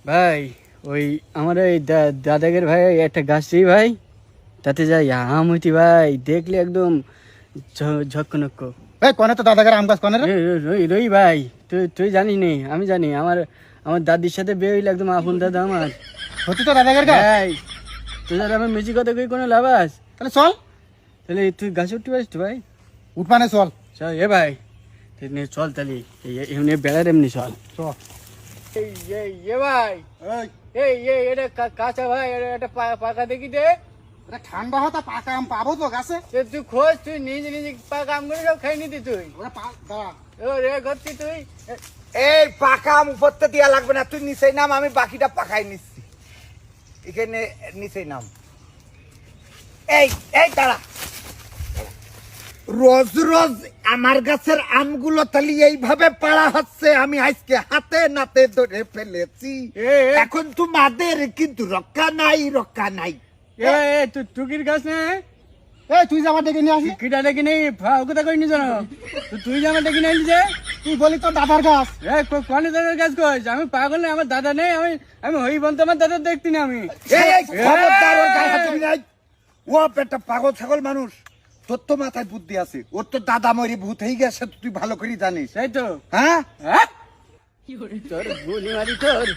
ভাই ওই আমার ওই দাদাগের ভাই একটা গাছ ছিল ভাই, তাতে যাই আম হইতি ভাই, দেখলে একদম ঝক্কনক্ক। এই কোনে তো দাদাগের আম গাছ কোনে রে? রই রই ভাই, তুই তুই জানিস নি, আমি জানি। আমার আমার দাদির সাথে বিয়ে হইলে একদম আপন দাদা আমার। সত্যি তো দাদাগের গাছ? ভাই তুই আর আমার মিছি কথা কই কোনো লাভ আছে? তাহলে চল, তাহলে তুই গাছে উঠতে পারিস তো ভাই? উঠবানে চল। চল এ ভাই, তুই নে চল তাহলে, এমনি বেড়ার এমনি চল। চল। এ ভাই, এটা কাঁচা ভাই, এটা পাকা দেখি দে। এটা ঠান্ডা হতা পাকা আম পাবো তো গাছে? তুই খোঁজ, তুই নিজে নিজে পাকা আম করে সব খাই নিতি তুই। ওরা দাঁড়া। ও রে করছি তুই। এই পাকা আম উপরতে দিয়া লাগবে না, তুই নিচে নাম, আমি বাকিটা পাকাই নিচ্ছি। এখানে নিচে নাম। এই এই দাঁড়া, রোজ রোজ আমার গাছের আমগুলো তাহলে এইভাবে পাড়া হচ্ছে, আমি আজকে হাতে নাতে ধরে ফেলেছি। এখন তোমাদের কিন্তু রক্ষা নাই, রক্ষা নাই। তুই টুকির গাছ নে, এই তুই যে আমার ডেকে নিয়ে আসি। কিটা ডেকে নেই কথা কই নি জানো? তুই যে আমার ডেকে নিয়ে যে তুই বলি তো দাদার গাছ। কোনে দাদার গাছ কইস? আমি পাগল নেই, আমার দাদা নেই, আমি হই বলতে আমার দাদা দেখতি না আমি। এই এই খবরদার, ওর গায়ে হাত দিবি না। ও একটা পাগল ছাগল মানুষ, তোর তো মাথায় বুদ্ধি আছে, ওর তো দাদা মরি ভূত হয়ে গেছে, তুই ভালো করে জানিস। তাই তো। হ্যাঁ হ্যাঁ, তোর গুলি মারি তোর।